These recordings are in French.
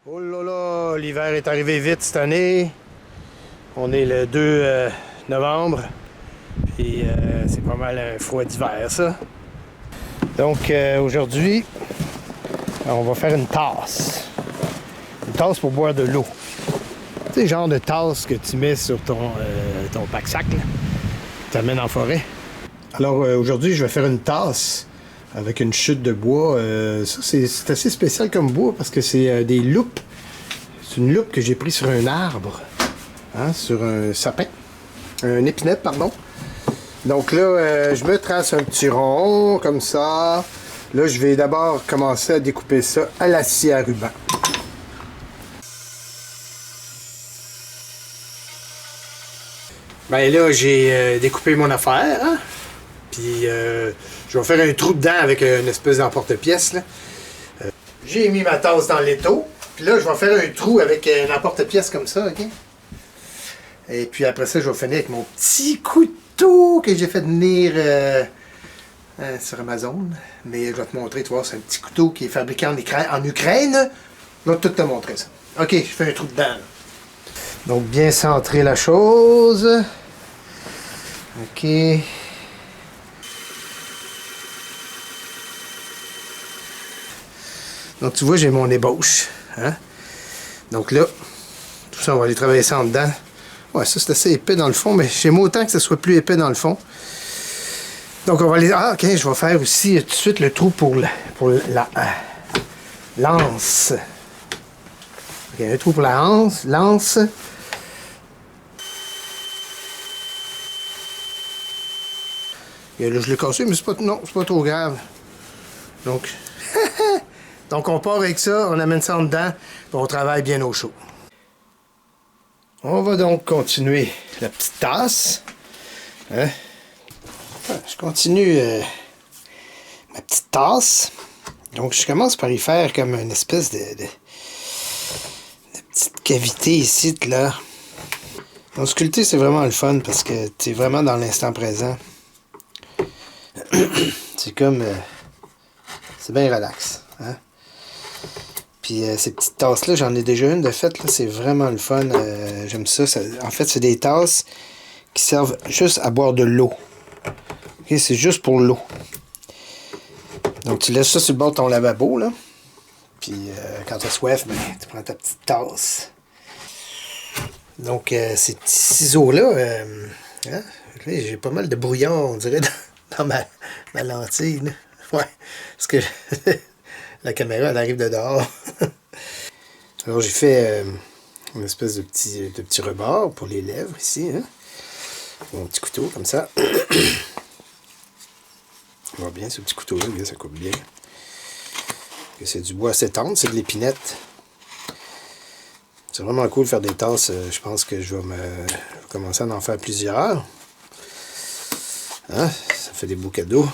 Oh là là, l'hiver est arrivé vite cette année. On est le 2 novembre. Puis c'est pas mal un froid d'hiver, ça. Donc aujourd'hui, on va faire une tasse. Une tasse pour boire de l'eau. Tu sais, le genre de tasse que tu mets sur ton pack-sac, là. Tu t'amènes en forêt. Alors aujourd'hui, je vais faire une tasse avec une chute de bois. Ça, c'est assez spécial comme bois parce que c'est des loupes. C'est une loupe que j'ai prise sur un arbre, hein, sur un sapin, un épinette, pardon. Donc là, je me trace un petit rond, comme ça. Là, je vais d'abord commencer à découper ça à la scie à ruban. Ben là, j'ai découpé mon affaire, hein? Puis je vais faire un trou dedans avec une espèce d'emporte-pièce, là. J'ai mis ma tasse dans l'étau. Puis là, je vais faire un trou avec un emporte-pièce comme ça, OK? Et puis après ça, je vais finir avec mon petit couteau que j'ai fait venir sur Amazon. Mais je vais te montrer, tu vois, c'est un petit couteau qui est fabriqué en Ukraine. Je vais tout te montrer ça. OK, je fais un trou dedans, là. Donc, bien centrer la chose. OK. Donc, tu vois, j'ai mon ébauche. Hein? Donc là, tout ça, on va aller travailler ça en dedans. Ouais, ça, c'est assez épais dans le fond, mais j'aime autant que ça soit plus épais dans le fond. Donc, on va aller... Ah, OK, je vais faire aussi tout de suite le trou pour la lance. OK, un trou pour la lance. Et là, je l'ai cassé, mais c'est pas, non, c'est pas trop grave. Donc... Donc, on part avec ça, on amène ça en dedans, puis on travaille bien au chaud. On va donc continuer la petite tasse. Hein? Je continue ma petite tasse. Donc, je commence par y faire comme une espèce de petite cavité ici, là. Donc, sculpter, c'est vraiment le fun parce que tu es vraiment dans l'instant présent. C'est comme... c'est bien relax. Hein? Puis ces petites tasses-là, j'en ai déjà une de fait, là, c'est vraiment le fun. J'aime ça. En fait, c'est des tasses qui servent juste à boire de l'eau. Okay, c'est juste pour l'eau. Donc, tu laisses ça sur le bord de ton lavabo, là. Puis quand tu as soif, ben, tu prends ta petite tasse. Donc, ces petits ciseaux-là, hein, j'ai pas mal de brouillard, on dirait, dans ma lentille. Là. Ouais, parce que la caméra, elle arrive de dehors. Alors, j'ai fait une espèce de petit rebord pour les lèvres ici. Hein? Mon petit couteau, comme ça. On voit bien ce petit couteau-là, ça coupe bien. C'est du bois assez tendre, c'est de l'épinette. C'est vraiment cool de faire des tasses. Je pense que je vais commencer à en faire plusieurs. Hein? Ça fait des beaux cadeaux.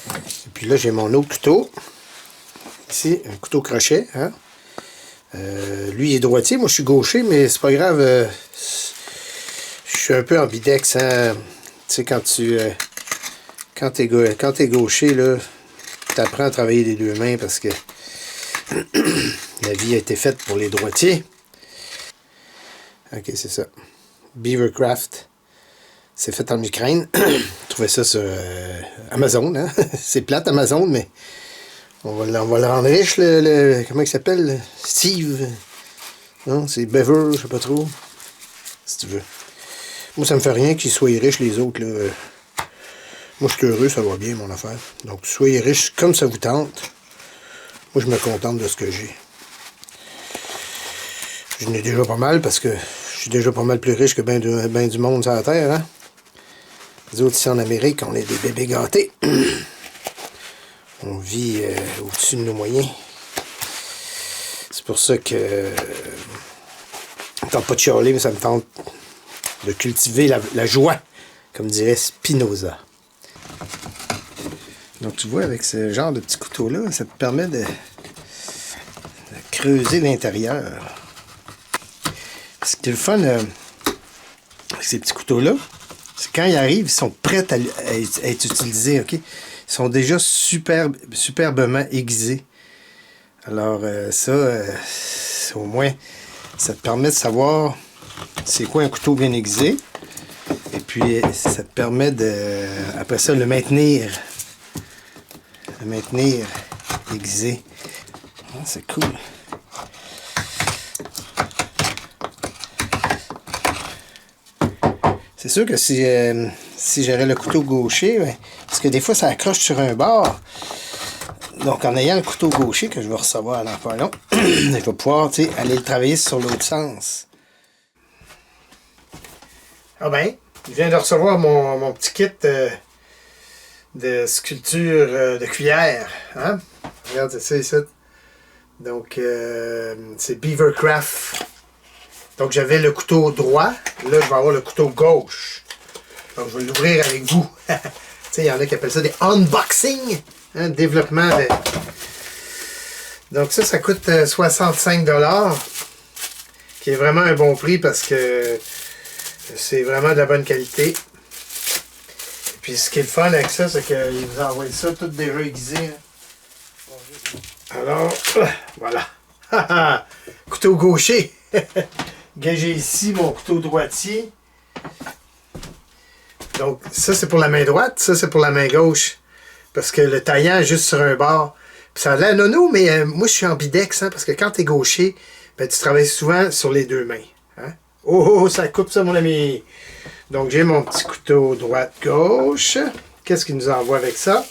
Et puis là, j'ai mon autre couteau. Ici, un couteau crochet. Hein? Lui, il est droitier. Moi, je suis gaucher, mais c'est pas grave. Je suis un peu ambidex. Hein? Tu sais, quand t'es gaucher, là, t'apprends à travailler les deux mains parce que la vie a été faite pour les droitiers. Ok, c'est ça. Beavercraft. C'est fait en Ukraine. Je trouvais ça sur Amazon. Hein? C'est plate Amazon, mais on va le rendre riche. Comment il s'appelle? Steve. Non, c'est Beaver, je sais pas trop. Si tu veux. Moi, ça me fait rien qu'ils soient riches les autres. Là. Moi, je suis heureux, ça va bien mon affaire. Donc, soyez riches comme ça vous tente. Moi, je me contente de ce que j'ai. Je n'ai déjà pas mal parce que je suis déjà pas mal plus riche que ben du monde sur la Terre. Hein? Les autres, ici en Amérique, on est des bébés gâtés. On vit au-dessus de nos moyens. C'est pour ça que ça me tente pas de chialer, mais ça me tente de cultiver la joie, comme dirait Spinoza. Donc tu vois, avec ce genre de petit couteau-là, ça te permet de creuser l'intérieur. Ce qui est le fun avec ces petits couteaux-là, c'est quand ils arrivent, ils sont prêts à être utilisés, ok? Ils sont déjà superbement aiguisés. Alors au moins, ça te permet de savoir c'est quoi un couteau bien aiguisé. Et puis, ça te permet de, après ça, le maintenir aiguisé. Ah, c'est cool. C'est sûr que si j'aurais le couteau gaucher, ben, parce que des fois, ça accroche sur un bord. Donc, en ayant le couteau gaucher que je vais recevoir dans pas long, je vais pouvoir aller le travailler sur l'autre sens. Ah ben, je viens de recevoir mon petit kit de sculpture de cuillère. Hein? Regarde, c'est ça ici. Donc, c'est Beavercraft. Donc, j'avais le couteau droit. Là, je vais avoir le couteau gauche. Donc, je vais l'ouvrir avec vous. Tu sais, il y en a qui appellent ça des unboxing. Hein, développement de... Donc, ça coûte 65$. Qui est vraiment un bon prix parce que c'est vraiment de la bonne qualité. Et puis, ce qui est le fun avec ça, c'est qu'ils vous envoient ça tout déjà aiguisé. Hein. Alors, voilà. Couteau gaucher. J'ai ici mon couteau droitier. Donc, ça, c'est pour la main droite. Ça, c'est pour la main gauche. Parce que le taillant est juste sur un bord. Puis ça a l'air nono, mais moi, je suis ambidex. Hein, parce que quand tu es gaucher, ben, tu travailles souvent sur les deux mains. Hein? Oh, ça coupe ça, mon ami. Donc, j'ai mon petit couteau droite-gauche. Qu'est-ce qu'il nous envoie avec ça?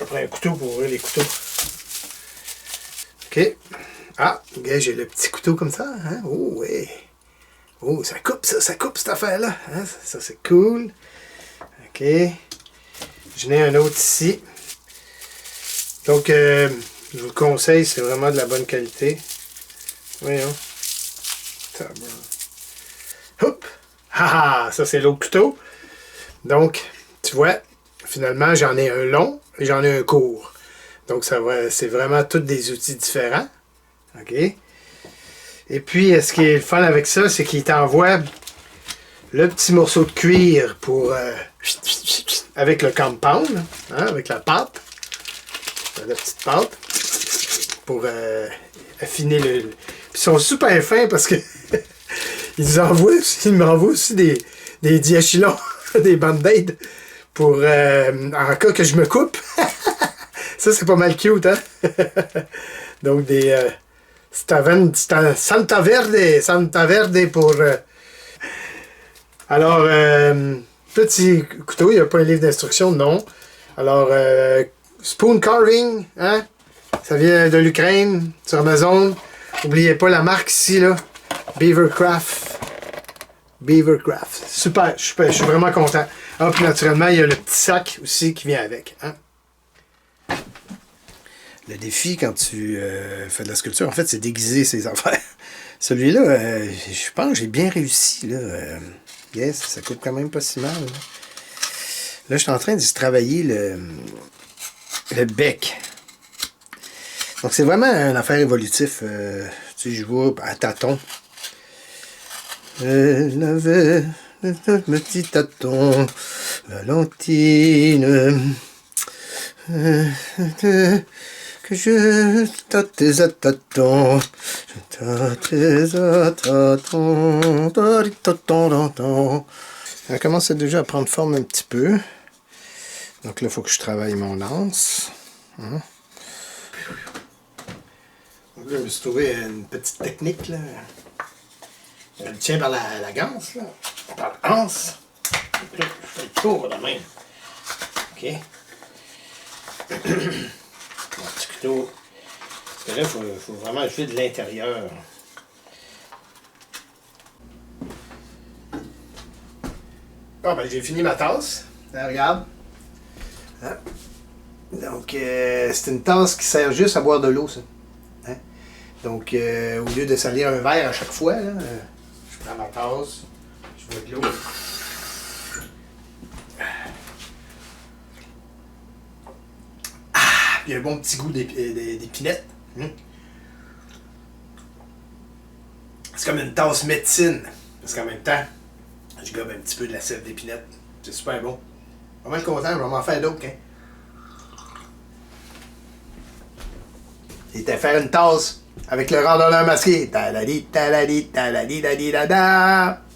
Après, un couteau pour ouvrir les couteaux. OK. Ah, j'ai le petit couteau comme ça. Hein? Oh, oui. Oh, ça coupe, ça coupe cette affaire-là. Hein? Ça, c'est cool. OK. J'en ai un autre ici. Donc, je vous le conseille, c'est vraiment de la bonne qualité. Voyons. Hop! Ah, ça, c'est l'autre couteau. Donc, tu vois, finalement, j'en ai un long et j'en ai un court. Donc, c'est vraiment tous des outils différents. OK? Et puis, ce qui est le fun avec ça, c'est qu'il t'envoie le petit morceau de cuir pour avec le compound, hein, avec la pâte, la petite pâte, pour affiner le... Puis ils sont super fins parce que ils m'envoient aussi des diachylons, des band-aids pour en cas que je me coupe. Ça, c'est pas mal cute, hein? Donc, des Santa Verde pour... Alors, petit couteau, il n'y a pas un livre d'instruction, non. Alors, spoon carving, hein? Ça vient de l'Ukraine, sur Amazon. N'oubliez pas la marque ici, là. Beavercraft. Beavercraft. Super, je suis vraiment content. Ah, puis naturellement, il y a le petit sac aussi qui vient avec, hein? Le défi quand tu fais de la sculpture, en fait, c'est déguiser ses affaires. Celui-là, je pense que j'ai bien réussi. Là. Yes, ça coûte quand même pas si mal. Là, je suis en train de travailler le bec. Donc, c'est vraiment une affaire évolutive. Tu sais, je vois à tâtons. Elle avait un petit tâton, Valentine. Que je tâtais à tâtons, je tâtais à tâtons. Ça commence déjà à prendre forme un petit peu. Donc là, il faut que je travaille mon anse. Hein? Donc là, je me suis trouvé une petite technique. Là. Elle tient par la ganse, là. Par l'anse. Donc là, je fais le tour de même. OK. Mon petit couteau. Parce que là, il faut vraiment le faire de l'intérieur. Bon, ben, j'ai fini ma tasse. Là, regarde. Hein? Donc, c'est une tasse qui sert juste à boire de l'eau, ça. Hein? Donc, au lieu de salir un verre à chaque fois, là, je prends ma tasse, je bois de l'eau. Il y a un bon petit goût d'épinette. C'est comme une tasse médecine. Parce qu'en même temps, je gobe un petit peu de la sève d'épinette. C'est super bon. Vraiment content, je vais m'en faire d'autres. Hein? Il était faire une tasse avec le randonneur masqué. Taladi, taladi, taladi, da, da.